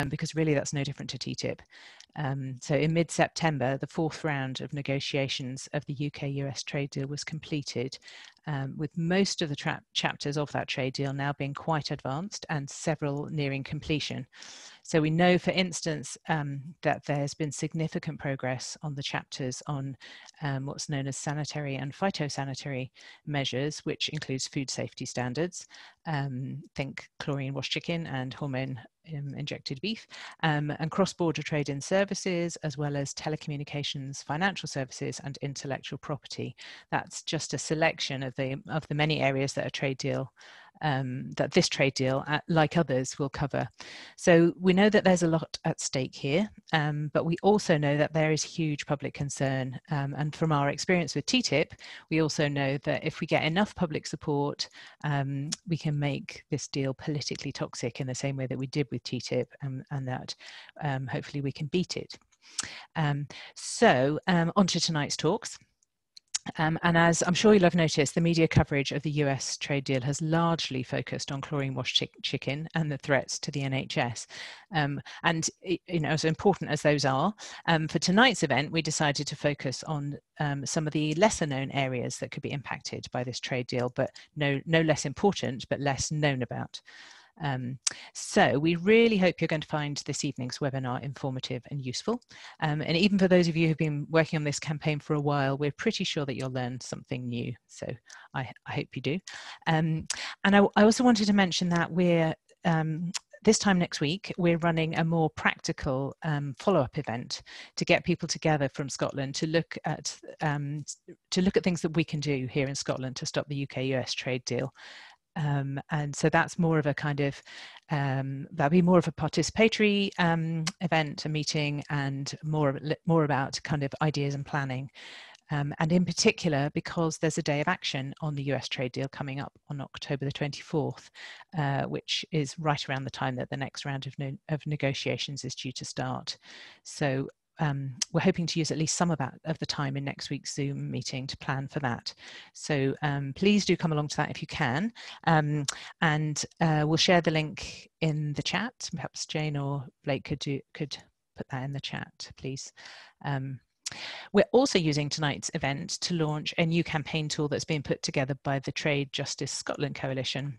because really that's no different to TTIP. So in mid-September, the fourth round of negotiations of the UK-US trade deal was completed, with most of the chapters of that trade deal now being quite advanced and several nearing completion. So we know, for instance, that there's been significant progress on the chapters on what's known as sanitary and phytosanitary measures, which includes food safety standards. Think chlorine wash chicken and hormone injected beef, and cross-border trade in services, as well as telecommunications, financial services, and intellectual property. That's just a selection of the many areas that a trade deal, that this trade deal, like others, will cover. So we know that there's a lot at stake here, but we also know that there is huge public concern. And from our experience with TTIP, we also know that if we get enough public support, we can make this deal politically toxic in the same way that we did with TTIP, and that hopefully we can beat it. So on to tonight's talks. And as I'm sure you'll have noticed, the media coverage of the US trade deal has largely focused on chlorine wash chicken and the threats to the NHS. And as important as those are, for tonight's event, we decided to focus on some of the lesser known areas that could be impacted by this trade deal, but no less important, but less known about. So we really hope you're going to find this evening's webinar informative and useful. And even for those of you who've been working on this campaign for a while, we're pretty sure that you'll learn something new. So I hope you do. And I also wanted to mention that we're this time next week, we're running a more practical follow-up event to get people together from Scotland to look at things that we can do here in Scotland to stop the UK-US trade deal. And so that's more of a kind of, that'll be more of a participatory event, a meeting, and more about kind of ideas and planning. And in particular, because there's a day of action on the US trade deal coming up on October the 24th, which is right around the time that the next round of negotiations is due to start. So we're hoping to use at least some of the time in next week's Zoom meeting to plan for that. So please do come along to that if you can. And we'll share the link in the chat. Perhaps Jane or Blake could put that in the chat, please. We're also using tonight's event to launch a new campaign tool that's been put together by the Trade Justice Scotland Coalition,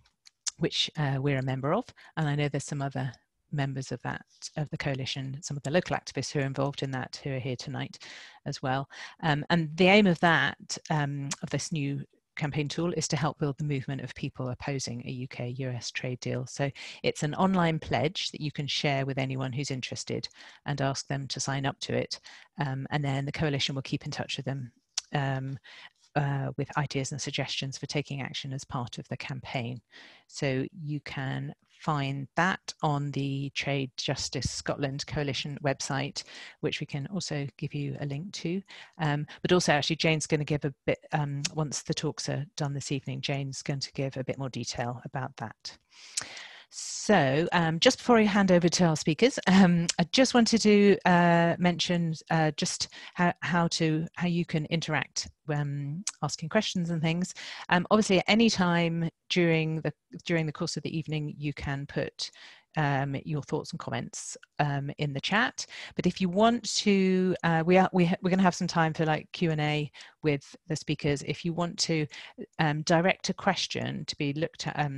which we're a member of. And I know there's some other members of the coalition, some of the local activists who are involved in that, who are here tonight as well. And the aim of of this new campaign tool is to help build the movement of people opposing a UK-US trade deal. So it's an online pledge that you can share with anyone who's interested and ask them to sign up to it. And then the coalition will keep in touch with them with ideas and suggestions for taking action as part of the campaign. So you can find that on the Trade Justice Scotland Coalition website, which we can also give you a link to. But also, actually, Jane's going to give a bit, once the talks are done this evening, Jane's going to give a bit more detail about that. So just before I hand over to our speakers, I just wanted to mention just how you can interact when asking questions and things. Obviously, at any time during the course of the evening, you can put your thoughts and comments in the chat. But if you want to, we're going to have some time for like Q&A with the speakers. If you want to direct a question to be looked at,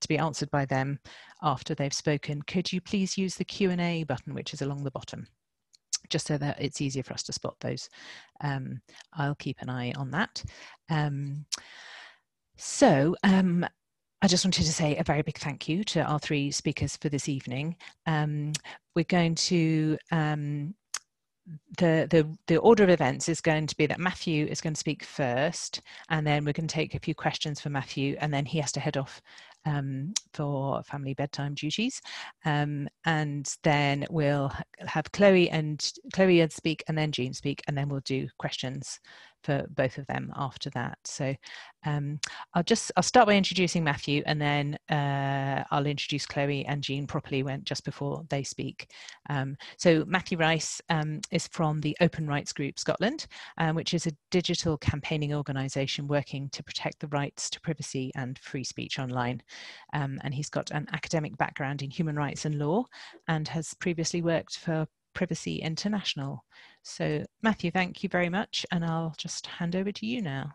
to be answered by them after they've spoken, could you please use the Q&A button, which is along the bottom, just so that it's easier for us to spot those. I'll keep an eye on that. I just wanted to say a very big thank you to our three speakers for this evening. We're going to, the order of events is going to be that Matthew is going to speak first, and then we're going to take a few questions for Matthew, and then he has to head off for family bedtime duties, and then we'll have Chloe and speak, and then Jean speak, and then we'll do questions for both of them after that. So I'll start by introducing Matthew, and then I'll introduce Chloe and Jean properly just before they speak. So Matthew Rice is from the Open Rights Group Scotland, which is a digital campaigning organisation working to protect the rights to privacy and free speech online. And he's got an academic background in human rights and law, and has previously worked for Privacy International. So Matthew, thank you very much, and I'll just hand over to you now.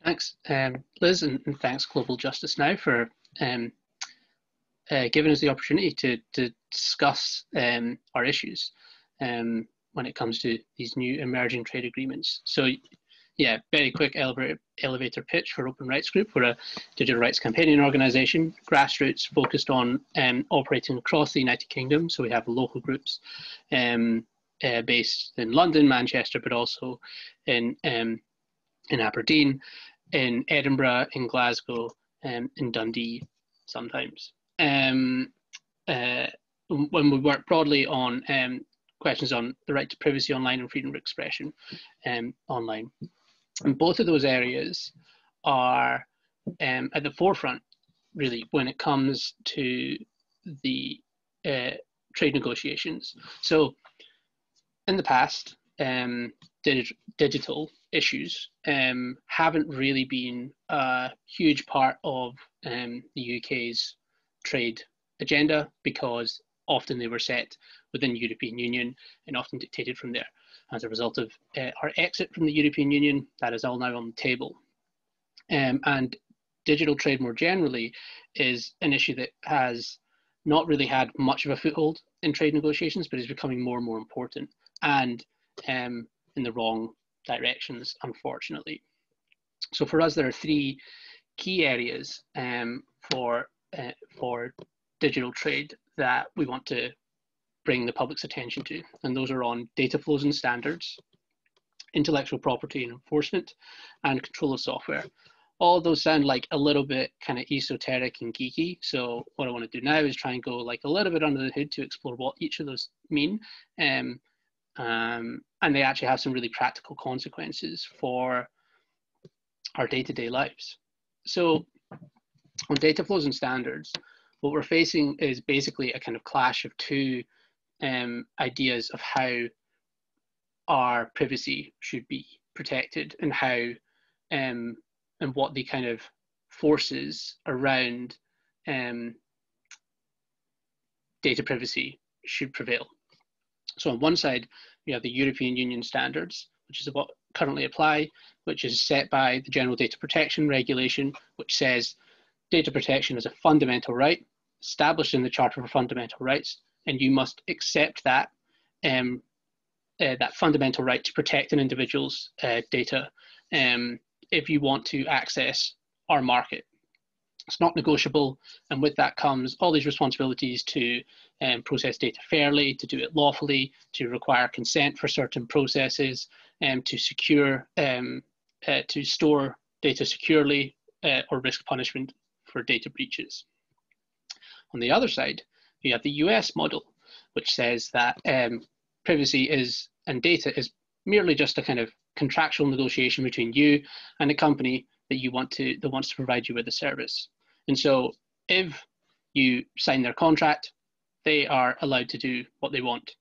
Thanks, Liz, and thanks Global Justice Now for giving us the opportunity to discuss our issues when it comes to these new emerging trade agreements. So yeah, very quick elevator pitch for Open Rights Group. We're a digital rights campaigning organisation, grassroots, focused on operating across the United Kingdom. So we have local groups based in London, Manchester, but also in Aberdeen, in Edinburgh, in Glasgow, in Dundee sometimes. When we work broadly on questions on the right to privacy online and freedom of expression online. And both of those areas are at the forefront, really, when it comes to the trade negotiations. So in the past, digital issues haven't really been a huge part of the UK's trade agenda, because often they were set within the European Union and often dictated from there. As a result of our exit from the European Union, that is all now on the table. And digital trade more generally is an issue that has not really had much of a foothold in trade negotiations, but is becoming more and more important, and in the wrong directions, unfortunately. So for us, there are three key areas for digital trade that we want to bring the public's attention to, and those are on data flows and standards, intellectual property and enforcement, and control of software. All of those sound like a little bit kind of esoteric and geeky, so what I want to do now is try and go like a little bit under the hood to explore what each of those mean, and they actually have some really practical consequences for our day-to-day lives. So on data flows and standards, what we're facing is basically a kind of clash of two ideas of how our privacy should be protected, and how and what the kind of forces around data privacy should prevail. So on one side, we have the European Union standards, which is what currently apply, which is set by the General Data Protection Regulation, which says data protection is a fundamental right established in the Charter for Fundamental Rights, and you must accept that that fundamental right to protect an individual's data if you want to access our market. It's not negotiable, and with that comes all these responsibilities to process data fairly, to do it lawfully, to require consent for certain processes, to secure, to store data securely, or risk punishment for data breaches. On the other side, you have the US model, which says that privacy and data is merely just a kind of contractual negotiation between you and a company that wants to provide you with a service. And so if you sign their contract, they are allowed to do what they want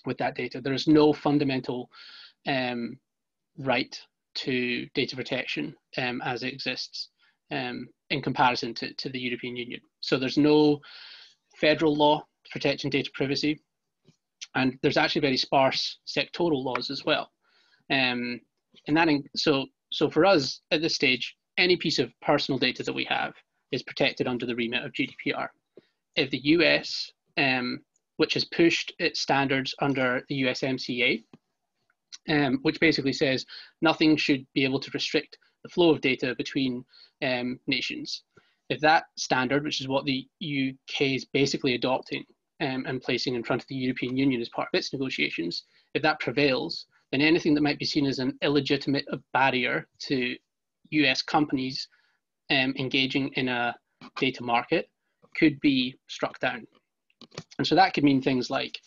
with that data. There is no fundamental right to data protection as it exists in comparison to the European Union. So there's no federal law protecting data privacy, and there's actually very sparse sectoral laws as well. So for us at this stage, any piece of personal data that we have is protected under the remit of GDPR. If the US, which has pushed its standards under the USMCA, which basically says nothing should be able to restrict the flow of data between nations. If that standard, which is what the UK is basically adopting and placing in front of the European Union as part of its negotiations, if that prevails, then anything that might be seen as an illegitimate barrier to US companies engaging in a data market could be struck down. And so that could mean things like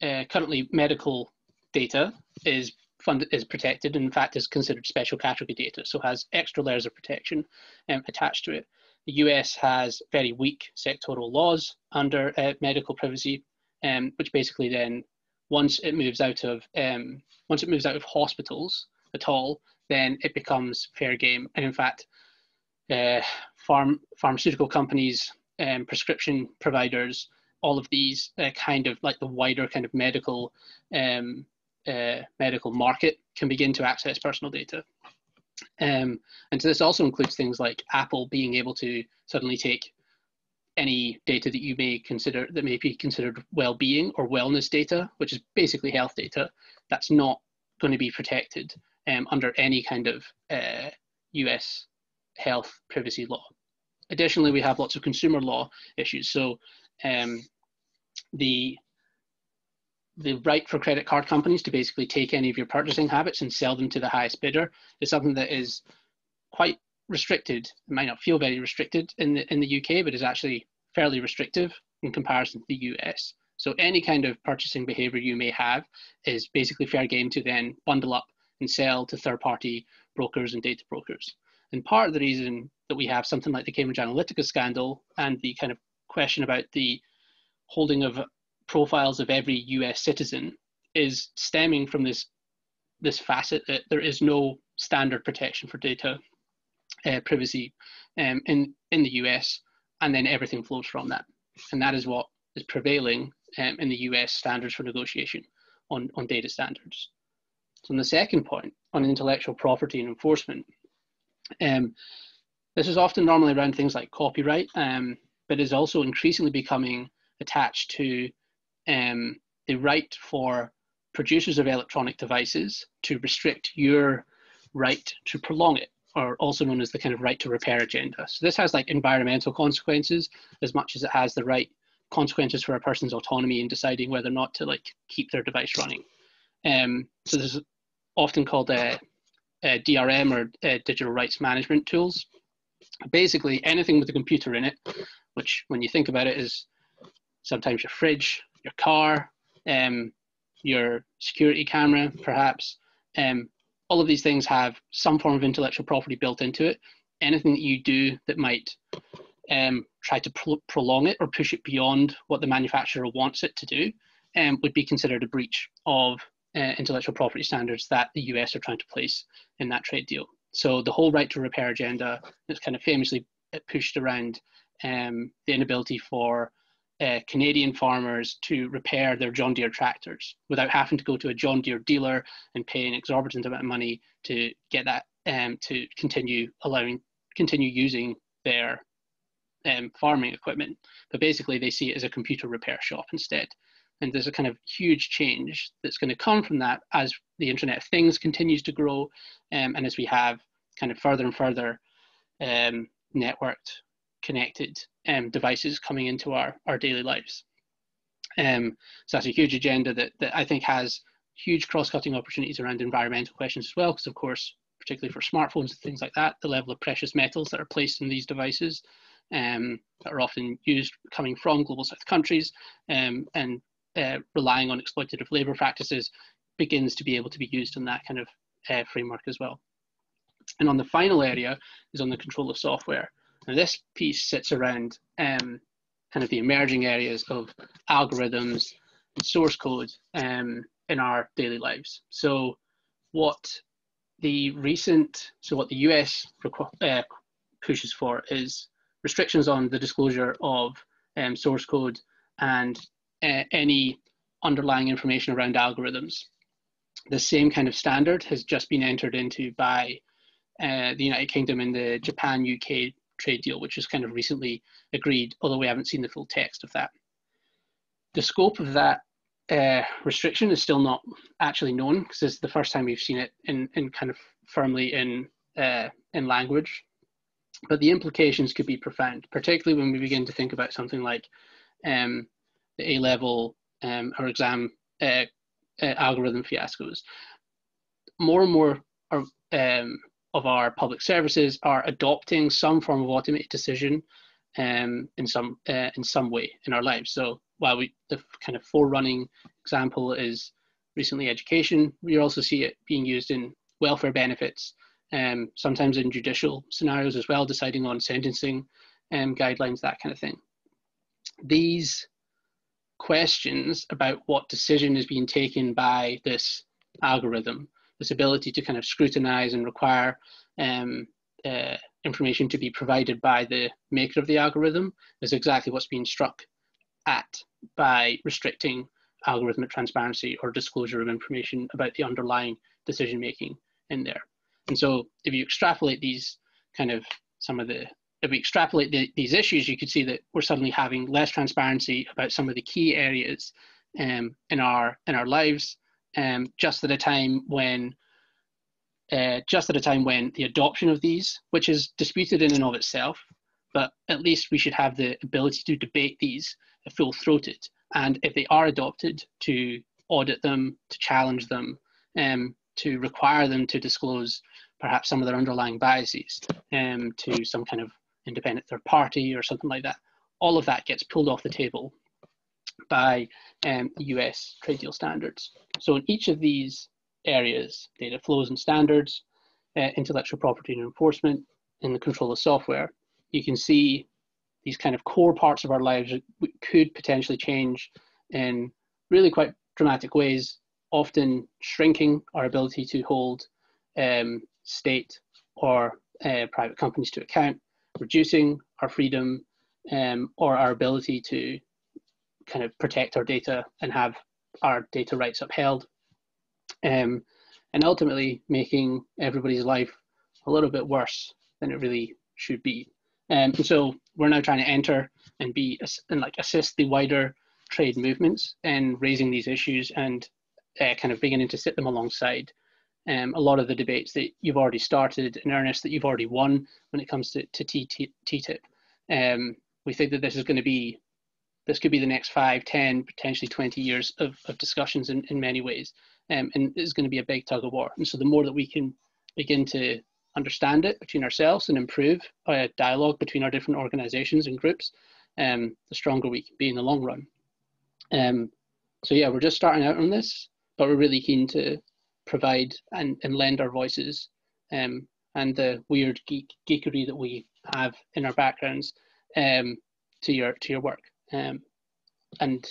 currently medical data is is protected, and in fact is considered special category data, so has extra layers of protection attached to it. The US has very weak sectoral laws under medical privacy, which basically then, once it moves out of hospitals at all, then it becomes fair game. And in fact, pharmaceutical companies, prescription providers, all of these kind of like the wider kind of medical market can begin to access personal data. And so this also includes things like Apple being able to suddenly take any data that you may consider that may be considered well-being or wellness data, which is basically health data, that's not going to be protected under any kind of US health privacy law. Additionally, we have lots of consumer law issues. So the right for credit card companies to basically take any of your purchasing habits and sell them to the highest bidder is something that is quite restricted. It might not feel very restricted in the UK, but is actually fairly restrictive in comparison to the US. So any kind of purchasing behavior you may have is basically fair game to then bundle up and sell to third-party brokers and data brokers. And part of the reason that we have something like the Cambridge Analytica scandal and the kind of question about the holding of profiles of every US citizen is stemming from this facet that there is no standard protection for data privacy in the US, and then everything flows from that. And that is what is prevailing in the US standards for negotiation on data standards. So on the second point, on intellectual property and enforcement, this is often normally around things like copyright, but is also increasingly becoming attached to the right for producers of electronic devices to restrict your right to prolong it, or also known as the kind of right to repair agenda. So this has like environmental consequences as much as it has the right consequences for a person's autonomy in deciding whether or not to like keep their device running. So this is often called DRM or digital rights management tools. Basically anything with a computer in it, which when you think about it is sometimes your fridge, your car, your security camera, perhaps. All of these things have some form of intellectual property built into it. Anything that you do that might try to prolong it or push it beyond what the manufacturer wants it to do would be considered a breach of intellectual property standards that the US are trying to place in that trade deal. So the whole right to repair agenda is kind of famously pushed around the inability for Canadian farmers to repair their John Deere tractors without having to go to a John Deere dealer and pay an exorbitant amount of money to get that to continue using their farming equipment. But basically they see it as a computer repair shop instead. And there's a kind of huge change that's going to come from that as the Internet of Things continues to grow, and as we have kind of further and further networked, connected devices coming into our daily lives. So that's a huge agenda that I think has huge cross-cutting opportunities around environmental questions as well, because of course, particularly for smartphones and things like that, the level of precious metals that are placed in these devices that are often used coming from global south countries and relying on exploitative labor practices begins to be able to be used in that kind of framework as well. And on the final area is on the control of software. Now this piece sits around kind of the emerging areas of algorithms and source code in our daily lives. So what the US pushes for is restrictions on the disclosure of source code and any underlying information around algorithms. The same kind of standard has just been entered into by the United Kingdom in the Japan-UK trade deal, which was kind of recently agreed, although we haven't seen the full text of that. The scope of that restriction is still not actually known, because this is the first time we've seen it in kind of firmly in language. But the implications could be profound, particularly when we begin to think about something like the A-level or exam algorithm fiascos. More and more of our public services are adopting some form of automated decision in some way in our lives. So while the kind of forerunning example is recently education. We also see it being used in welfare benefits, sometimes in judicial scenarios as well, deciding on sentencing guidelines, that kind of thing. These questions about what decision is being taken by this algorithm, this ability to kind of scrutinize and require information to be provided by the maker of the algorithm, is exactly what's being struck at by restricting algorithmic transparency or disclosure of information about the underlying decision making in there. And so if you extrapolate these if we extrapolate these issues, you could see that we're suddenly having less transparency about some of the key areas in our lives, just at a time when the adoption of these, which is disputed in and of itself, but at least we should have the ability to debate these full-throated, and if they are adopted, to audit them, to challenge them, to require them to disclose perhaps some of their underlying biases to some kind of independent third party or something like that. All of that gets pulled off the table by US trade deal standards. So in each of these areas, data flows and standards, intellectual property and enforcement, and the control of software, you can see these kind of core parts of our lives could potentially change in really quite dramatic ways, often shrinking our ability to hold state or private companies to account, reducing our freedom or our ability to kind of protect our data and have our data rights upheld, and ultimately making everybody's life a little bit worse than it really should be. And so we're now trying to enter and assist the wider trade movements in raising these issues and kind of beginning to sit them alongside a lot of the debates that you've already started in earnest, that you've already won when it comes to TTIP. We think that this could be the next 5, 10, potentially 20 years of discussions in many ways, and it's going to be a big tug of war. And so the more that we can begin to understand it between ourselves and improve dialogue between our different organizations and groups, the stronger we can be in the long run. So yeah, we're just starting out on this, but we're really keen to provide and lend our voices and the weird geekery that we have in our backgrounds to your work. And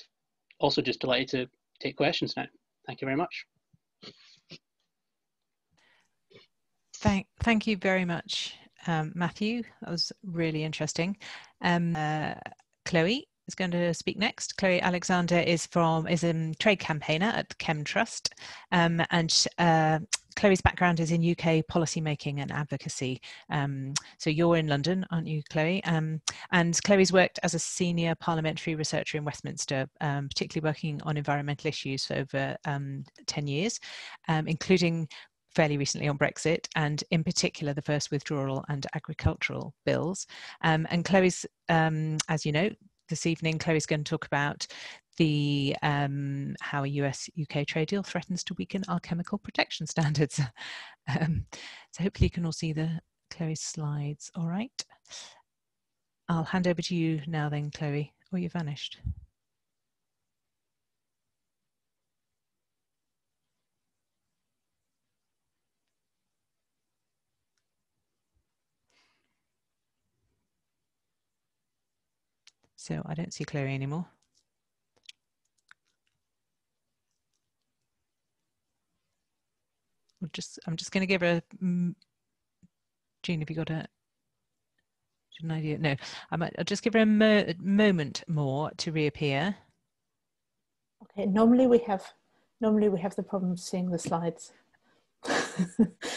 also just delighted to take questions now. Thank you very much. Thank you very much, Matthew. That was really interesting. Chloe is going to speak next. Chloe Alexander is a trade campaigner at CHEM Trust, and Chloe's background is in UK policy making and advocacy. So you're in London, aren't you, Chloe? And Chloe's worked as a senior parliamentary researcher in Westminster, particularly working on environmental issues for over 10 years, including fairly recently on Brexit, and in particular the first withdrawal and agricultural bills. And Chloe's, as you know, this evening, Chloe's going to talk about the how a US-UK trade deal threatens to weaken our chemical protection standards. So hopefully you can all see Chloe's slides. All right. I'll hand over to you now then, Chloe, or you vanished. So I don't see Chloe anymore. I'm just going to give her Jean, have you got an idea? No, I'll just give her a moment more to reappear. Okay, normally we have the problem of seeing the slides.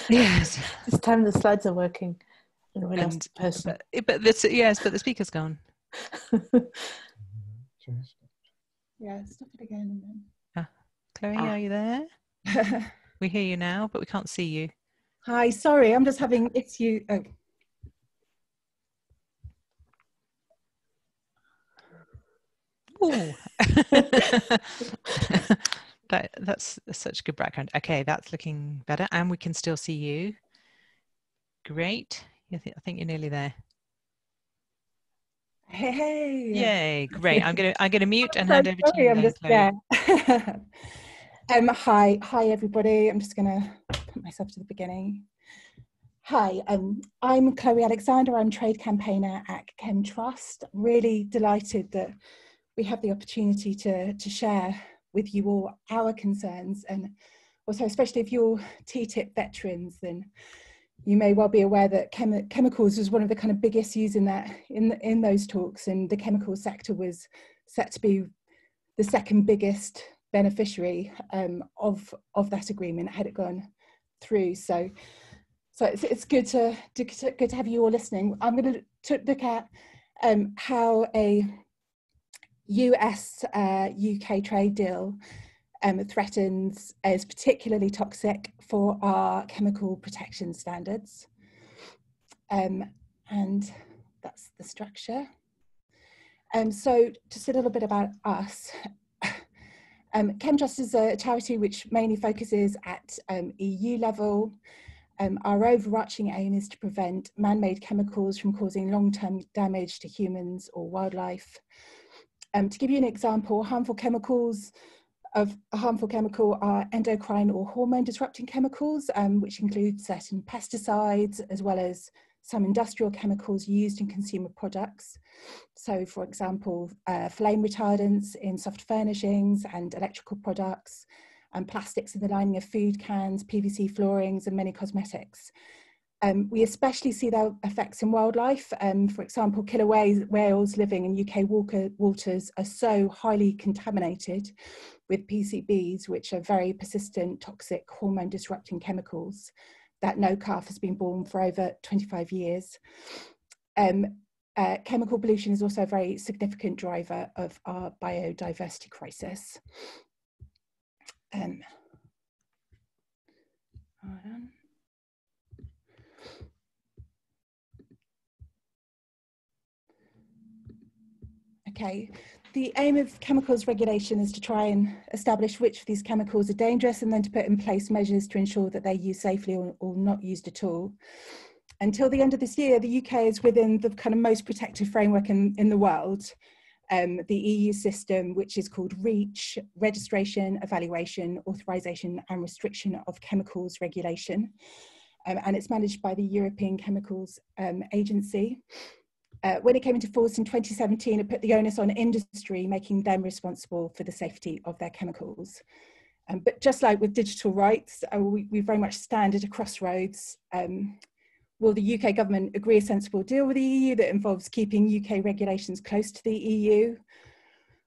Yes. This time the slides are working and we lost the person. But the speaker's gone. Yeah, stop it again. And then. Chloe, are you there? We hear you now, but we can't see you. Hi, sorry, I'm just having issue. Oh. Oh. That's such a good background. Okay, that's looking better, and we can still see you. Great. I think you're nearly there. Hey. Yay! Great. I'm gonna mute and hand over to you. I'm then, just Chloe. there. Hi everybody. I'm just going to put myself to the beginning. Hi, I'm Chloe Alexander. I'm trade campaigner at CHEM Trust. Really delighted that we have the opportunity to share with you all our concerns, and also especially if you're TTIP veterans, then you may well be aware that chemicals was one of the kind of big issues in those talks, and the chemical sector was set to be the second biggest beneficiary of that agreement had it gone through. So it's good to have you all listening. I'm going to look at how a US UK trade deal threatens, is particularly toxic for our chemical protection standards, and that's the structure. So just a little bit about us. CHEM Trust is a charity which mainly focuses at EU level. Our overarching aim is to prevent man-made chemicals from causing long-term damage to humans or wildlife. To give you an example, harmful chemicals are endocrine or hormone disrupting chemicals, which include certain pesticides, as well as some industrial chemicals used in consumer products. So, for example, flame retardants in soft furnishings and electrical products, and plastics in the lining of food cans, PVC floorings, and many cosmetics. We especially see their effects in wildlife. For example, killer whales living in UK waters are so highly contaminated with PCBs, which are very persistent, toxic, hormone disrupting chemicals, that no calf has been born for over 25 years. Chemical pollution is also a very significant driver of our biodiversity crisis. Hold on. Okay, the aim of chemicals regulation is to try and establish which of these chemicals are dangerous, and then to put in place measures to ensure that they're used safely or not used at all. Until the end of this year, the UK is within the kind of most protective framework in the world. The EU system, which is called REACH, Registration, Evaluation, Authorization and Restriction of Chemicals Regulation. And it's managed by the European Chemicals Agency. When it came into force in 2017, it put the onus on industry, making them responsible for the safety of their chemicals. But just like with digital rights, we very much stand at a crossroads. Will the UK government agree a sensible deal with the EU that involves keeping UK regulations close to the EU?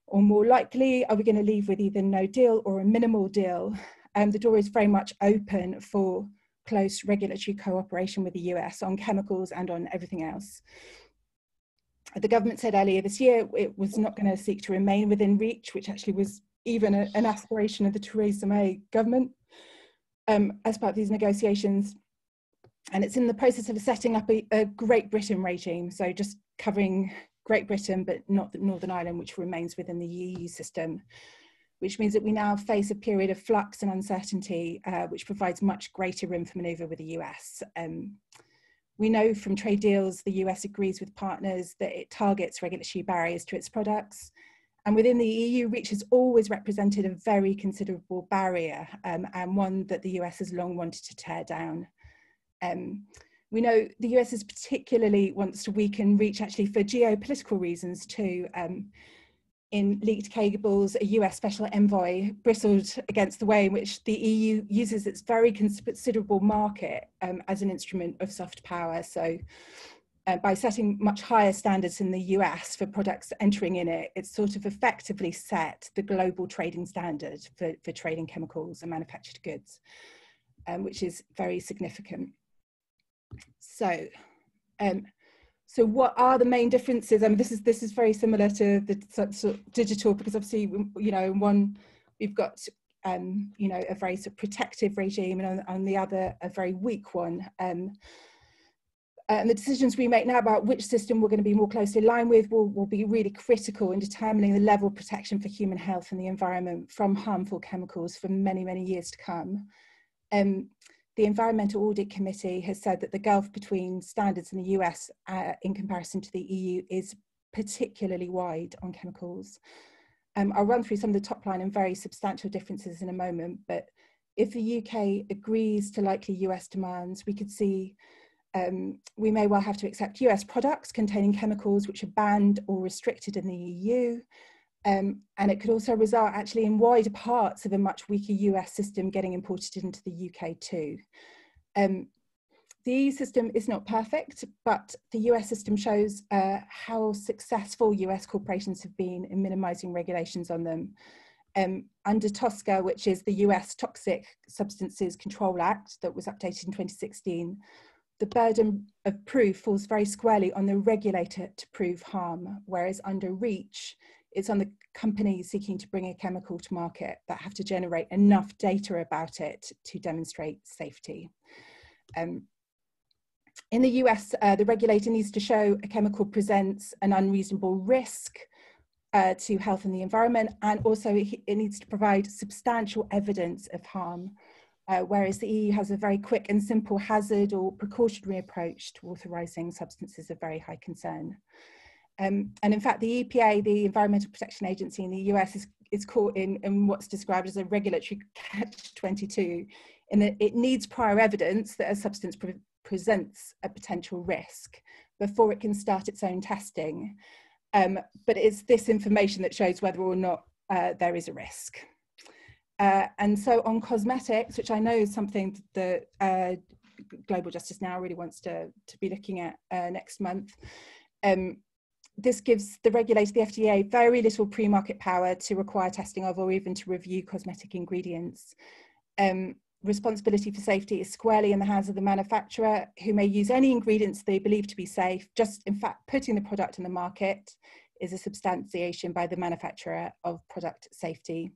Or more likely, are we going to leave with either no deal or a minimal deal? The door is very much open for close regulatory cooperation with the US on chemicals and on everything else. The government said earlier this year it was not going to seek to remain within REACH, which actually was even an aspiration of the Theresa May government as part of these negotiations. And it's in the process of setting up a Great Britain regime, so just covering Great Britain, but not the Northern Ireland, which remains within the EU system, which means that we now face a period of flux and uncertainty, which provides much greater room for manoeuvre with the US. We know from trade deals, the US agrees with partners that it targets regulatory barriers to its products. And within the EU, REACH has always represented a very considerable barrier, and one that the US has long wanted to tear down. We know the US particularly wants to weaken REACH actually for geopolitical reasons too. In leaked cables, a US special envoy bristled against the way in which the EU uses its very considerable market as an instrument of soft power. So by setting much higher standards in the US for products entering in it, it's sort of effectively set the global trading standard for trading chemicals and manufactured goods, which is very significant. So, so what are the main differences? I mean, this is very similar to the sort of digital, because obviously, you know, in one we've got you know, a very sort of protective regime, and on the other a very weak one. And the decisions we make now about which system we're going to be more closely aligned with will be really critical in determining the level of protection for human health and the environment from harmful chemicals for many, many years to come. The Environmental Audit Committee has said that the gulf between standards in the US in comparison to the EU is particularly wide on chemicals. I'll run through some of the top line and very substantial differences in a moment, but if the UK agrees to likely US demands, we could see we may well have to accept US products containing chemicals which are banned or restricted in the EU. And it could also result actually in wider parts of a much weaker US system getting imported into the UK too. The EU system is not perfect, but the US system shows how successful US corporations have been in minimizing regulations on them. Under TSCA, which is the US Toxic Substances Control Act that was updated in 2016, the burden of proof falls very squarely on the regulator to prove harm, whereas under REACH, it's on the companies seeking to bring a chemical to market that have to generate enough data about it to demonstrate safety. In the US, the regulator needs to show a chemical presents an unreasonable risk to health and the environment, and also it needs to provide substantial evidence of harm, whereas the EU has a very quick and simple hazard or precautionary approach to authorising substances of very high concern. And in fact, the EPA, the Environmental Protection Agency in the US, is caught in what's described as a regulatory catch-22, in that it needs prior evidence that a substance presents a potential risk before it can start its own testing. But it's this information that shows whether or not there is a risk. And so on cosmetics, which I know is something that Global Justice Now really wants to be looking at next month, this gives the regulator, the FDA, very little pre-market power to require testing of or even to review cosmetic ingredients. Responsibility for safety is squarely in the hands of the manufacturer, who may use any ingredients they believe to be safe. Just, in fact, putting the product on the market is a substantiation by the manufacturer of product safety.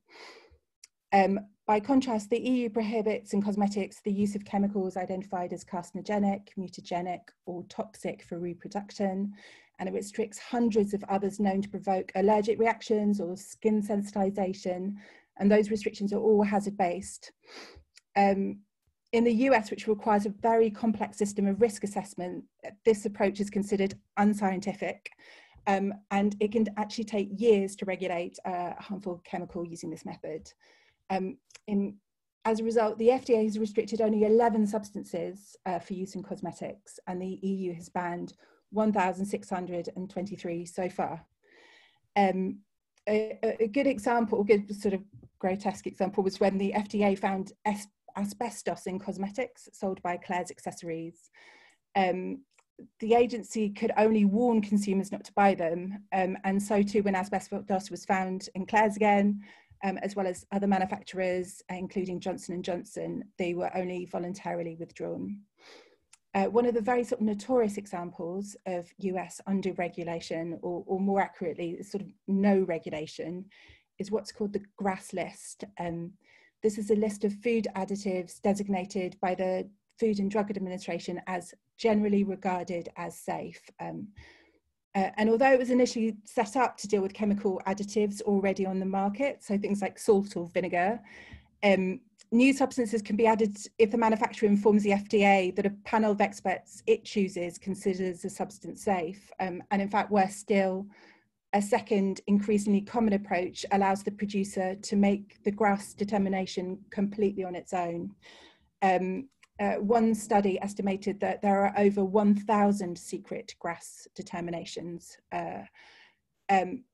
By contrast, the EU prohibits in cosmetics the use of chemicals identified as carcinogenic, mutagenic, or toxic for reproduction, and it restricts hundreds of others known to provoke allergic reactions or skin sensitization, and those restrictions are all hazard-based. In the US, which requires a very complex system of risk assessment, this approach is considered unscientific, and it can actually take years to regulate a harmful chemical using this method. As a result, the FDA has restricted only 11 substances for use in cosmetics, and the EU has banned 1,623 so far. A good example, a good sort of grotesque example, was when the FDA found asbestos in cosmetics sold by Claire's Accessories. The agency could only warn consumers not to buy them, and so too when asbestos was found in Claire's again, as well as other manufacturers, including Johnson & Johnson, they were only voluntarily withdrawn. One of the very sort of notorious examples of US under-regulation, or more accurately, sort of no regulation, is what's called the GRAS list. This is a list of food additives designated by the Food and Drug Administration as generally regarded as safe. And although it was initially set up to deal with chemical additives already on the market, so things like salt or vinegar, new substances can be added if the manufacturer informs the FDA that a panel of experts it chooses considers a substance safe. And in fact, worse still, a second increasingly common approach allows the producer to make the GRAS determination completely on its own. One study estimated that there are over 1,000 secret GRAS determinations. And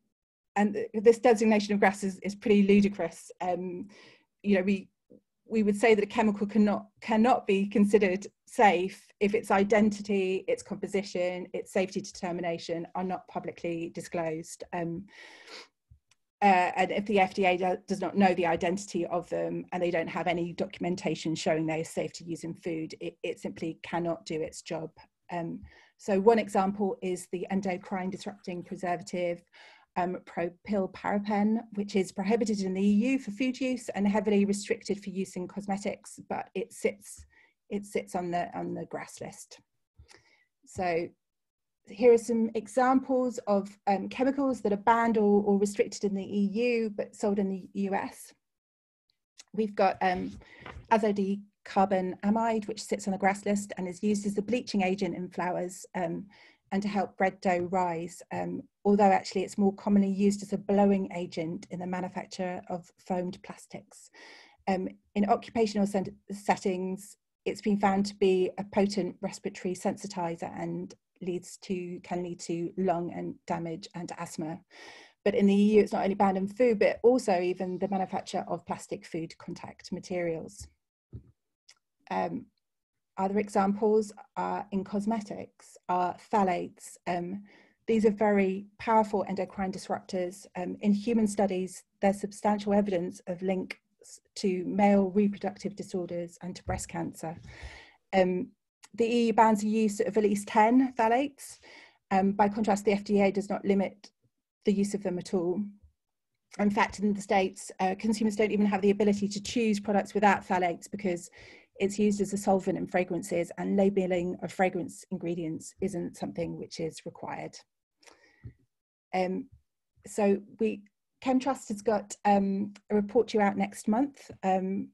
this designation of GRAS is pretty ludicrous. You know, we would say that a chemical cannot be considered safe if its identity, its composition, its safety determination are not publicly disclosed. And if the FDA does not know the identity of them and they don't have any documentation showing they are safe to use in food, it simply cannot do its job. So one example is the endocrine disrupting preservative propylparaben, which is prohibited in the EU for food use and heavily restricted for use in cosmetics, but it sits on the GRAS list. So here are some examples of chemicals that are banned or restricted in the EU but sold in the US. We've got azodicarbonamide, which sits on the GRAS list and is used as a bleaching agent in flowers. And and to help bread dough rise, although actually it's more commonly used as a blowing agent in the manufacture of foamed plastics. In occupational settings, it's been found to be a potent respiratory sensitizer and can lead to lung damage and asthma. But in the EU, it's not only banned in food, but also even the manufacture of plastic food contact materials. Other examples are in cosmetics, are phthalates. These are very powerful endocrine disruptors. In human studies, there's substantial evidence of links to male reproductive disorders and to breast cancer. The EU bans the use of at least 10 phthalates. By contrast, the FDA does not limit the use of them at all. In fact, in the States, consumers don't even have the ability to choose products without phthalates because it's used as a solvent in fragrances, and labelling of fragrance ingredients isn't something which is required. So CHEM Trust has got a report due out next month to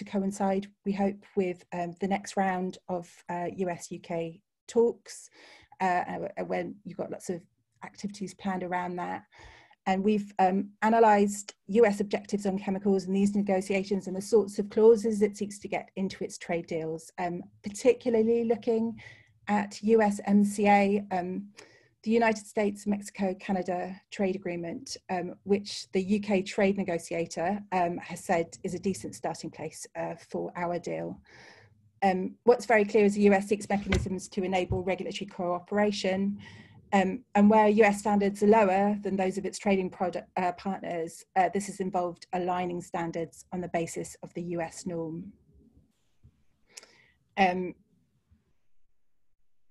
coincide, we hope, with the next round of US-UK talks, when you've got lots of activities planned around that. And we've analysed US objectives on chemicals in these negotiations and the sorts of clauses it seeks to get into its trade deals, particularly looking at USMCA, the United States, Mexico, Canada trade agreement, which the UK trade negotiator has said is a decent starting place for our deal. What's very clear is the US seeks mechanisms to enable regulatory cooperation, and where US standards are lower than those of its trading partners, this has involved aligning standards on the basis of the US norm.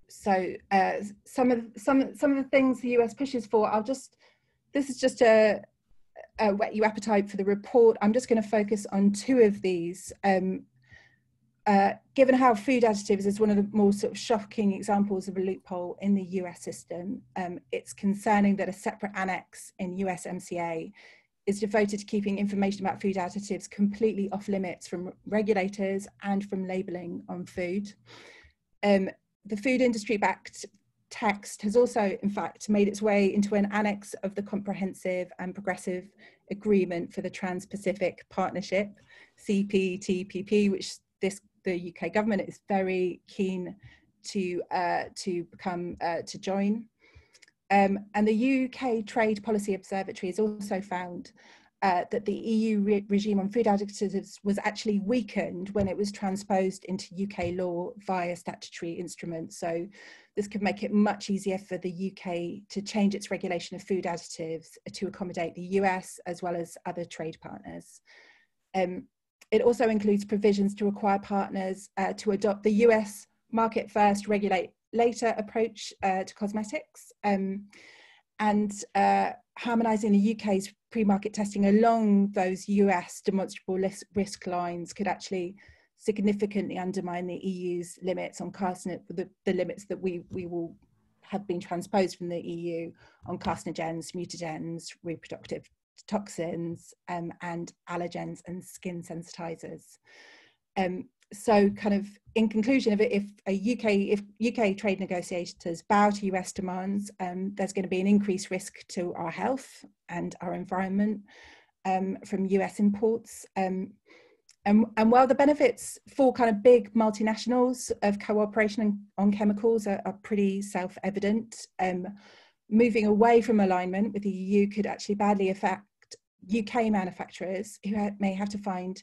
So some of the things the US pushes for, this is just a whet your appetite for the report. I'm just going to focus on two of these. Given how food additives is one of the more sort of shocking examples of a loophole in the US system, it's concerning that a separate annex in USMCA is devoted to keeping information about food additives completely off limits from regulators and from labelling on food. The food industry-backed text has also, in fact, made its way into an annex of the Comprehensive and Progressive Agreement for the Trans-Pacific Partnership, CPTPP, which the UK government is very keen to join. And the UK Trade Policy Observatory has also found that the EU regime on food additives was actually weakened when it was transposed into UK law via statutory instruments. So this could make it much easier for the UK to change its regulation of food additives to accommodate the US as well as other trade partners. It also includes provisions to require partners to adopt the US market first, regulate later approach to cosmetics, and harmonising the UK's pre-market testing along those US demonstrable risk lines could actually significantly undermine the EU's limits on the limits that we will have been transposed from the EU on carcinogens, mutagens, reproductive toxins, and allergens and skin sensitizers. So kind of in conclusion of it, if UK trade negotiators bow to US demands, there's going to be an increased risk to our health and our environment from US imports. And while the benefits for kind of big multinationals of cooperation on chemicals are pretty self-evident, moving away from alignment with the EU could actually badly affect UK manufacturers who may have to find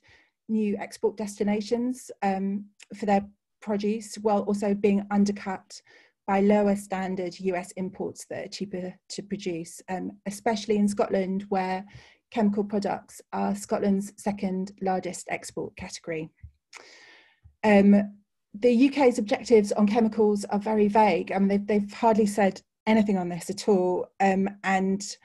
new export destinations for their produce, while also being undercut by lower standard US imports that are cheaper to produce, especially in Scotland, where chemical products are Scotland's second largest export category. The UK's objectives on chemicals are very vague. I mean, they've hardly said anything on this at all, and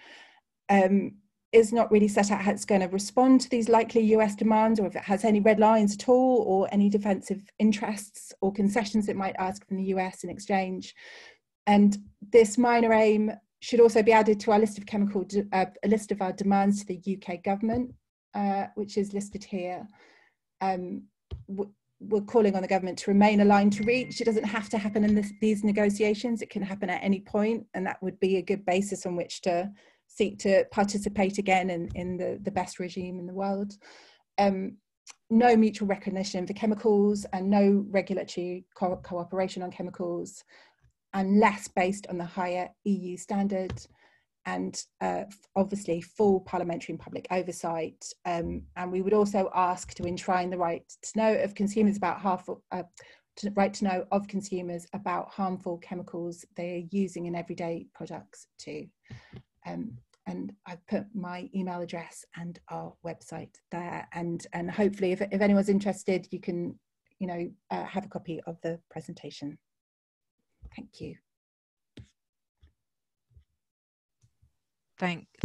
is not really set out how it's going to respond to these likely US demands, or if it has any red lines at all, or any defensive interests or concessions it might ask from the US in exchange. And this minor aim should also be added to our list of a list of our demands to the UK government, which is listed here, we're calling on the government to remain aligned to REACH. It doesn't have to happen in these negotiations. It can happen at any point, and that would be a good basis on which to seek to participate again in the best regime in the world. No mutual recognition for chemicals and no regulatory cooperation on chemicals unless based on the higher EU standard, and obviously full parliamentary and public oversight. And we would also ask to enshrine the right to know of consumers about harmful chemicals they're using in everyday products too. And I've put my email address and our website there, and hopefully if anyone's interested, you can have a copy of the presentation. Thank you.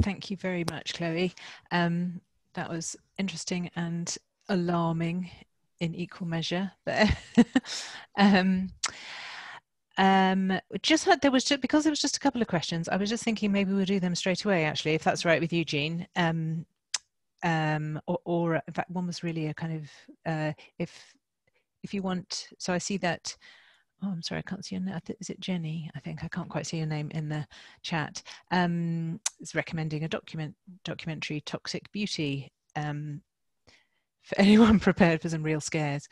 Thank you very much, Chloe. That was interesting and alarming in equal measure there. Because there was just a couple of questions, I was just thinking maybe we'll do them straight away, actually, if that's right with you, Jean. Or in fact, one was really a kind of if you want. So I see that. Oh, I'm sorry, I can't see your name. Is it Jenny? I think I can't quite see your name in the chat. It's recommending a documentary, Toxic Beauty, for anyone prepared for some real scares.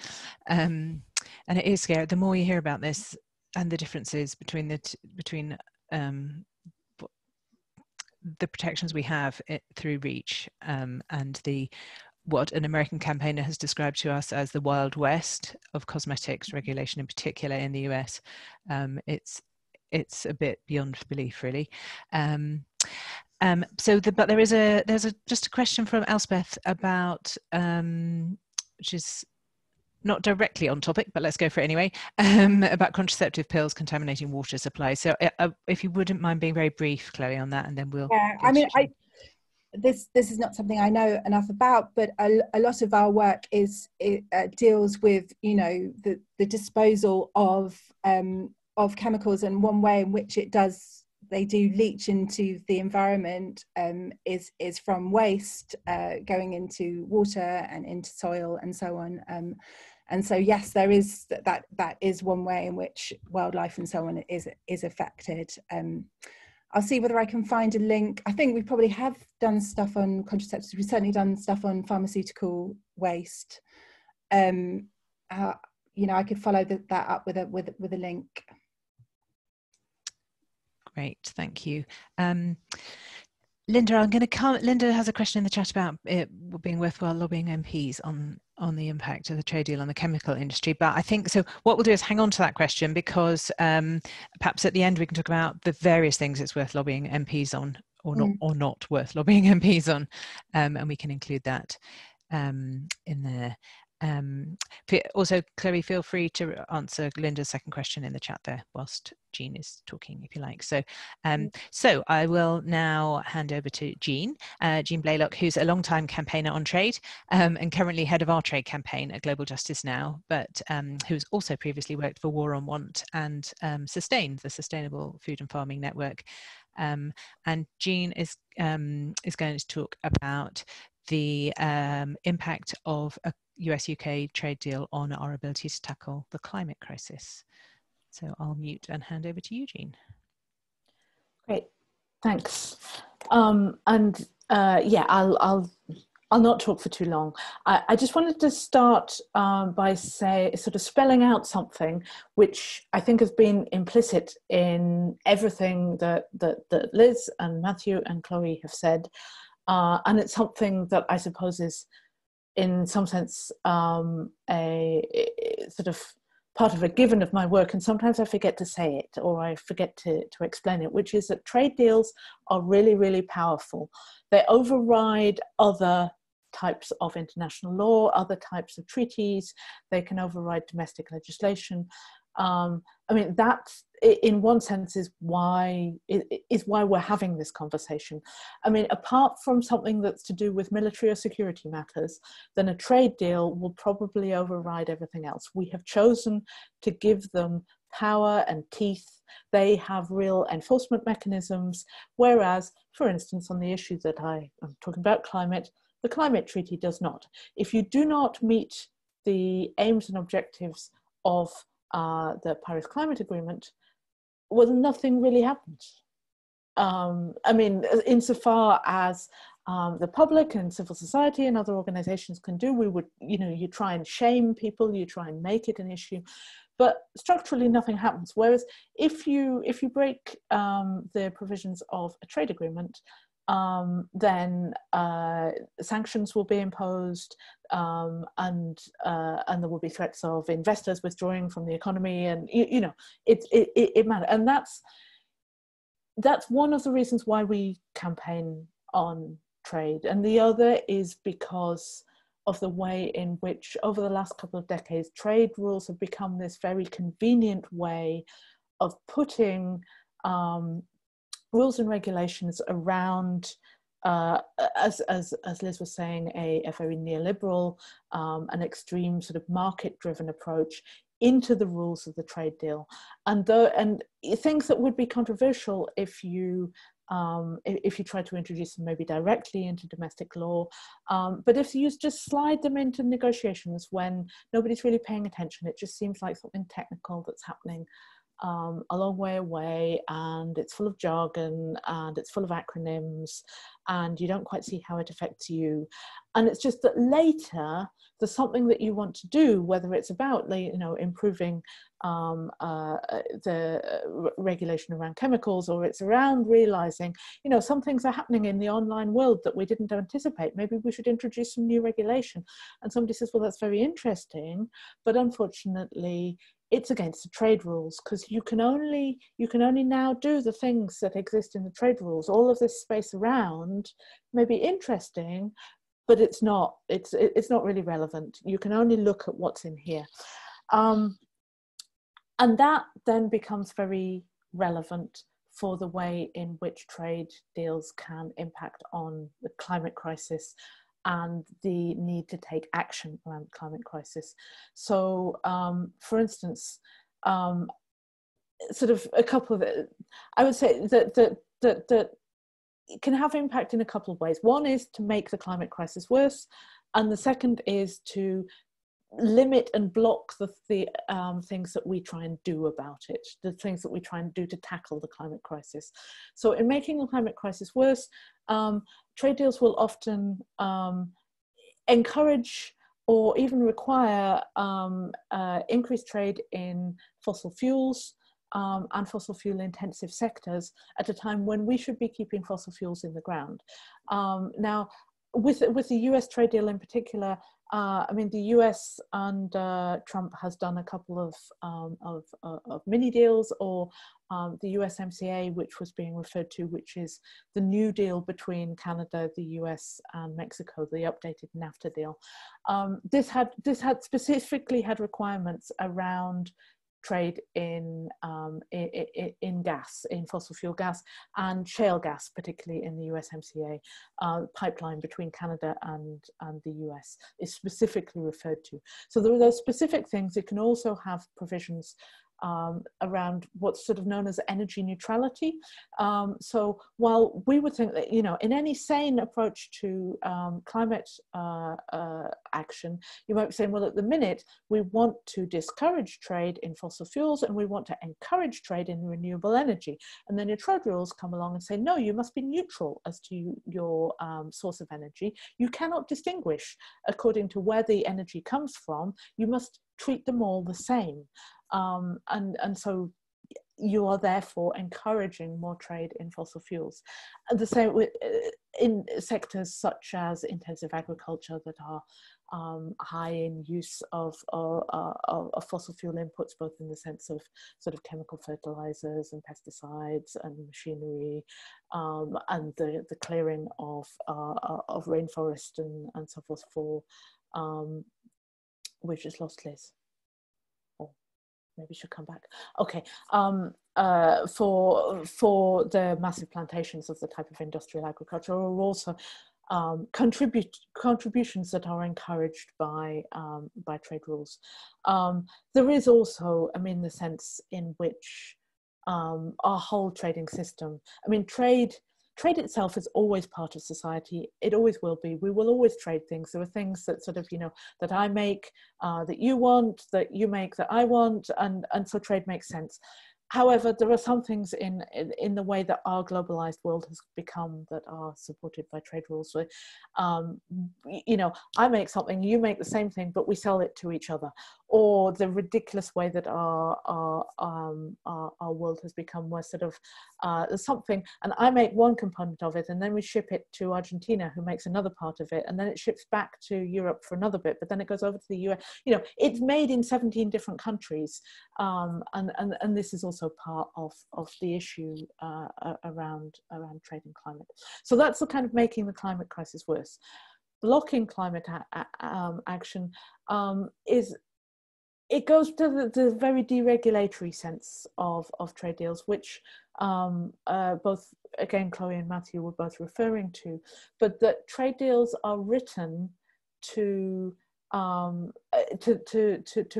And it is scary. The more you hear about this and the differences between the protections we have through REACH and what an American campaigner has described to us as the Wild West of cosmetics regulation, in particular in the US. It's a bit beyond belief, really. But there's just a question from Elspeth about which is not directly on topic, but let's go for it anyway. About contraceptive pills contaminating water supply. So if you wouldn't mind being very brief, Chloe, on that, and then we'll. Yeah, I mean, this is not something I know enough about, but a lot of our work deals with the disposal of chemicals, and one way in which they do leach into the environment is from waste going into water and into soil and so on. And so yes, there is that is one way in which wildlife and so on is affected. I'll see whether I can find a link. I think we probably have done stuff on contraceptives. We've certainly done stuff on pharmaceutical waste. I could follow that up with a link. Great, thank you. Linda, Linda has a question in the chat about it being worthwhile lobbying MPs on the impact of the trade deal on the chemical industry. But I think, so what we'll do is hang on to that question, because perhaps at the end we can talk about the various things it's worth lobbying MPs on, or not worth lobbying MPs on, and we can include that in there. Also, Chloe, feel free to answer Linda's second question in the chat there whilst Jean is talking, if you like. So so I will now hand over to Jean Blaylock, who's a long-time campaigner on trade and currently head of our trade campaign at Global Justice Now, but who's also previously worked for War on Want and Sustain, the Sustainable Food and Farming Network. And Jean is going to talk about the impact of a US-UK trade deal on our ability to tackle the climate crisis. So I'll mute and hand over to you, Jean. Great, thanks. Yeah, I'll not talk for too long. I just wanted to start by sort of spelling out something which I think has been implicit in everything that Liz and Matthew and Chloe have said, and it's something that I suppose is, in some sense, a sort of part of a given of my work, and sometimes I forget to say it, or I forget to explain it, which is that trade deals are really, really powerful. They override other types of international law, other types of treaties. They can override domestic legislation. I mean, that, in one sense, is why we're having this conversation. I mean, apart from something that's to do with military or security matters, then a trade deal will probably override everything else. We have chosen to give them power and teeth. They have real enforcement mechanisms, whereas, for instance, on the issue that I'm talking about, climate, the climate treaty does not. If you do not meet the aims and objectives of the Paris Climate Agreement, well, nothing really happened. I mean, insofar as the public and civil society and other organizations can do, we would, you try and shame people, you try and make it an issue, but structurally nothing happens. Whereas if you break the provisions of a trade agreement, then sanctions will be imposed, and there will be threats of investors withdrawing from the economy, and it matters. And that's one of the reasons why we campaign on trade. And the other is because of the way in which, over the last couple of decades, trade rules have become this very convenient way of putting rules and regulations around, as Liz was saying, a very neoliberal, an extreme sort of market-driven approach into the rules of the trade deal, and things that would be controversial if you try to introduce them maybe directly into domestic law, but if you just slide them into negotiations when nobody's really paying attention, it just seems like something technical that's happening a long way away, and it's full of jargon and it's full of acronyms, and you don't quite see how it affects you. And it's just that later there's something that you want to do, whether it's about improving the regulation around chemicals, or it's around realizing some things are happening in the online world that we didn't anticipate. Maybe we should introduce some new regulation. And somebody says, well, that's very interesting, but unfortunately it's against the trade rules, because you can only now do the things that exist in the trade rules. All of this space around may be interesting, but it's not really relevant. You can only look at what's in here. And that then becomes very relevant for the way in which trade deals can impact on the climate crisis and the need to take action around the climate crisis. So, for instance, sort of a couple of, I would say that it can have impact in a couple of ways. One is to make the climate crisis worse, and the second is to limit and block the things that we try and do about it, the things that we try and do to tackle the climate crisis. So in making the climate crisis worse, trade deals will often encourage or even require increased trade in fossil fuels and fossil fuel intensive sectors at a time when we should be keeping fossil fuels in the ground. Now, with the US trade deal in particular, I mean, the US under Trump has done a couple of mini deals, or the USMCA, which was being referred to, which is the new deal between Canada, the US, and Mexico, the updated NAFTA deal. This had specifically had requirements around trade in gas, in fossil fuel gas and shale gas, particularly in the USMCA. Pipeline between Canada and the US is specifically referred to. So there are those specific things. It can also have provisions around what's sort of known as energy neutrality. So while we would think that, in any sane approach to climate action, you might be saying, well, at the minute, we want to discourage trade in fossil fuels and we want to encourage trade in renewable energy. And then your trade rules come along and say, no, you must be neutral as to your source of energy. You cannot distinguish according to where the energy comes from. You must treat them all the same. And so you are therefore encouraging more trade in fossil fuels. And the same with, in sectors such as intensive agriculture that are high in use of fossil fuel inputs, both in the sense of sort of chemical fertilizers and pesticides and machinery, and the clearing of rainforest and so forth. For we've just lost Liz. Maybe she'll come back. Okay, for the massive plantations of the type of industrial agriculture, are also contributions that are encouraged by trade rules. There is also, I mean, the sense in which our whole trading system, I mean, trade trade itself is always part of society. It always will be. We will always trade things. There are things that sort of, you know, that I make, that you want, that you make, that I want, and so trade makes sense. However, there are some things in the way that our globalized world has become that are supported by trade rules. So, you know, I make something, you make the same thing, but we sell it to each other. Or the ridiculous way that our world has become, where sort of there's something, and I make one component of it, and then we ship it to Argentina, who makes another part of it, and then it ships back to Europe for another bit, but then it goes over to the US. You know, it's made in 17 different countries, and this is also part of the issue around trade and climate. So that's the kind of making the climate crisis worse. Blocking climate action it goes to the very deregulatory sense of trade deals, which both, again, Chloe and Matthew were both referring to, but that trade deals are written to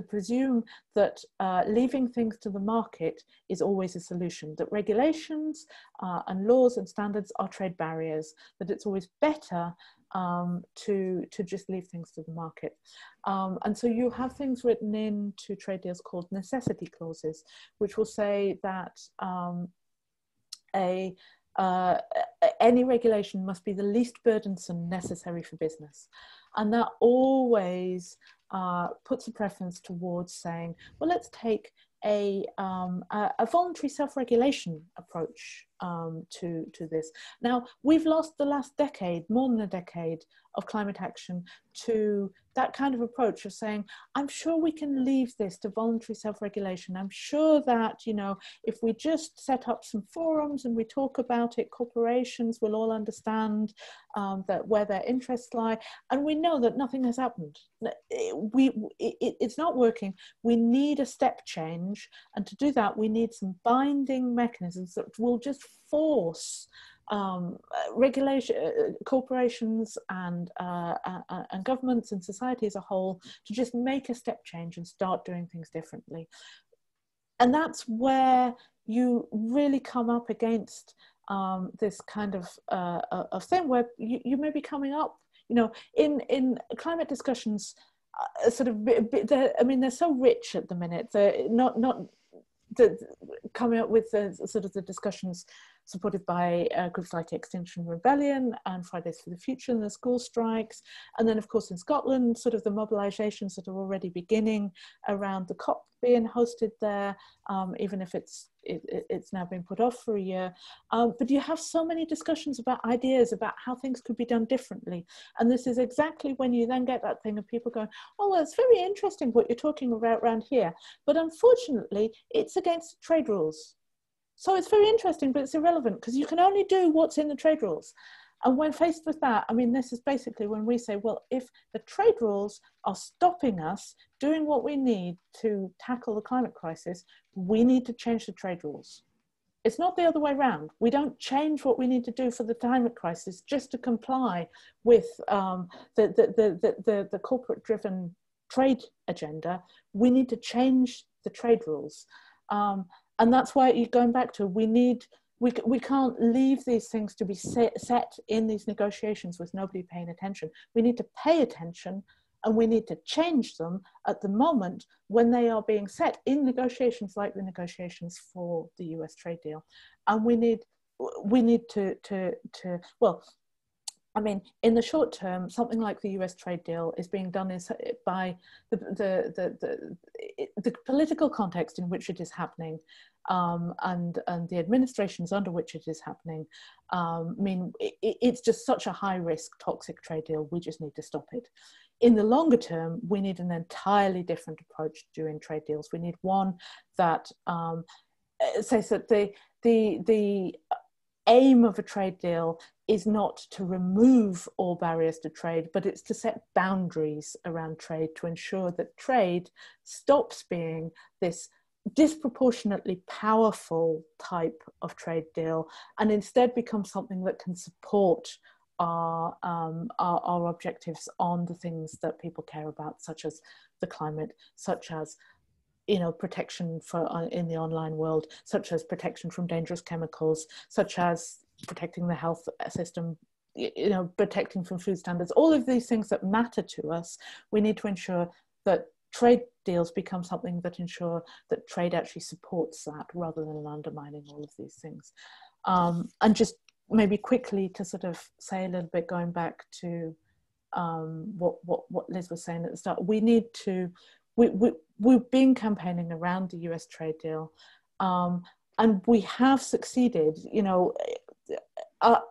presume that leaving things to the market is always a solution, that regulations and laws and standards are trade barriers, that it's always better to just leave things to the market. And so you have things written into trade deals called necessity clauses, which will say that any regulation must be the least burdensome necessary for business. And that always puts a preference towards saying, well, let's take a voluntary self-regulation approach to this. Now, we've lost the last decade, more than a decade, of climate action to that kind of approach of saying, I'm sure we can leave this to voluntary self-regulation. I'm sure that, you know, if we just set up some forums and we talk about it, corporations will all understand that where their interests lie. And we know that nothing has happened. It's not working. We need a step change. And to do that, we need some binding mechanisms that will just force corporations and governments and society as a whole to just make a step change and start doing things differently. And that's where you really come up against this kind of thing where you may be coming up, you know, in climate discussions, sort of, I mean, they're so rich at the minute. They're not coming up with the sort of the discussions supported by groups like Extinction Rebellion and Fridays for the Future and the school strikes. And then, of course, in Scotland, sort of the mobilisations that are already beginning around the COP being hosted there, even if it's now been put off for a year. But you have so many discussions about ideas about how things could be done differently. And this is exactly when you then get that thing of people going, oh, well, it's very interesting what you're talking about around here. But unfortunately, it's against trade rules. So it's very interesting, but it's irrelevant because you can only do what's in the trade rules. And when faced with that, I mean, this is basically when we say, well, if the trade rules are stopping us doing what we need to tackle the climate crisis, we need to change the trade rules. It's not the other way around. We don't change what we need to do for the climate crisis just to comply with the corporate-driven trade agenda. We need to change the trade rules. And that's why you're going back to, we can't leave these things to be set in these negotiations with nobody paying attention. We need to pay attention, and we need to change them at the moment when they are being set in negotiations like the negotiations for the US trade deal. And we need to well, I mean, in the short term, something like the US trade deal is being done by the political context in which it is happening, and the administrations under which it is happening. I mean, it's just such a high-risk, toxic trade deal. We just need to stop it. In the longer term, we need an entirely different approach to doing trade deals. We need one that says that the aim of a trade deal is not to remove all barriers to trade, but it's to set boundaries around trade to ensure that trade stops being this disproportionately powerful type of trade deal and instead becomes something that can support our objectives on the things that people care about, such as the climate, such as, you know, protection for in the online world, such as protection from dangerous chemicals, such as protecting the health system, you know, protecting from food standards, all of these things that matter to us, we need to ensure that trade deals become something that ensure that trade actually supports that rather than undermining all of these things. And just maybe quickly to sort of say a little bit, going back to what Liz was saying at the start, we need to, we've been campaigning around the US trade deal, and we have succeeded, you know,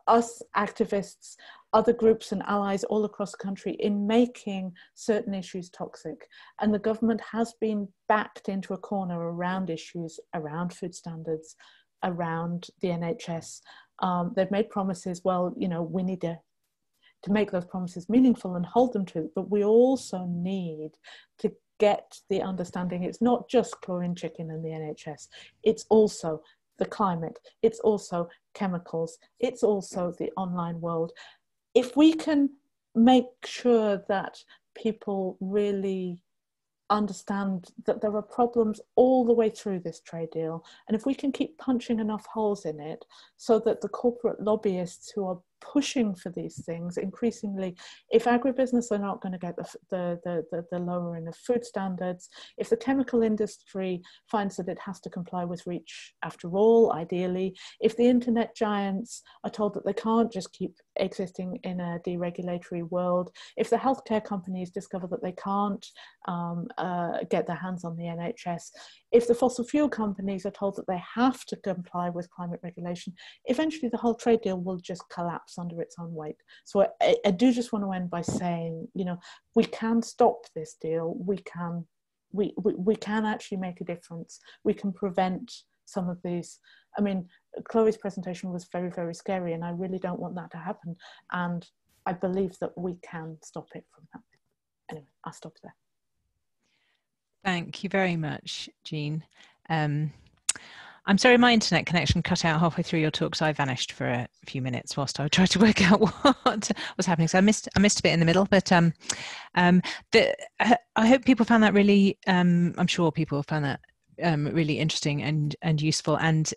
us activists, other groups and allies all across the country, in making certain issues toxic. And the government has been backed into a corner around issues around food standards, around the NHS. They've made promises, well, you know, we need to make those promises meaningful and hold them to it, but we also need to get the understanding it's not just chlorine chicken and the NHS, it's also the climate, it's also chemicals, it's also the online world. If we can make sure that people really understand that there are problems all the way through this trade deal, and if we can keep punching enough holes in it so that the corporate lobbyists who are pushing for these things increasingly, if agribusiness are not going to get the lowering of food standards, if the chemical industry finds that it has to comply with REACH after all, ideally, if the internet giants are told that they can't just keep existing in a deregulatory world, if the healthcare companies discover that they can't get their hands on the NHS, if the fossil fuel companies are told that they have to comply with climate regulation, eventually the whole trade deal will just collapse under its own weight. So I do just want to end by saying, you know, we can stop this deal. We can actually make a difference. We can prevent some of these. I mean, Chloe's presentation was very, very scary, and I really don't want that to happen. And I believe that we can stop it from happening. Anyway, I'll stop there. Thank you very much, Jean. I'm sorry my internet connection cut out halfway through your talk, so I vanished for a few minutes whilst I tried to work out what was happening. So I missed a bit in the middle, but I hope people found that really, I'm sure people found that really interesting and useful. And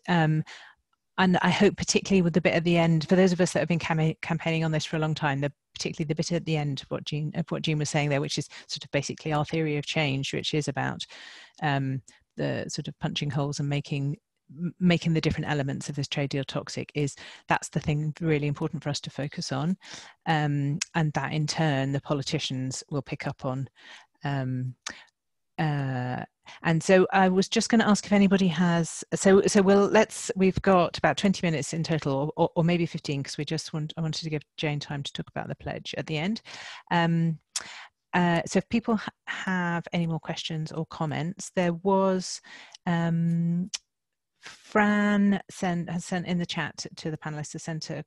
I hope particularly with the bit at the end, for those of us that have been campaigning on this for a long time, particularly the bit at the end of what Jean was saying there, which is sort of basically our theory of change, which is about the sort of punching holes and making the different elements of this trade deal toxic, that's the thing really important for us to focus on, and that in turn the politicians will pick up on. And so I was just going to ask if anybody has, we've got about 20 minutes in total, or maybe 15, because I wanted to give Jane time to talk about the pledge at the end. So if people have any more questions or comments, there was, Fran has sent in the chat to the panelists, has sent a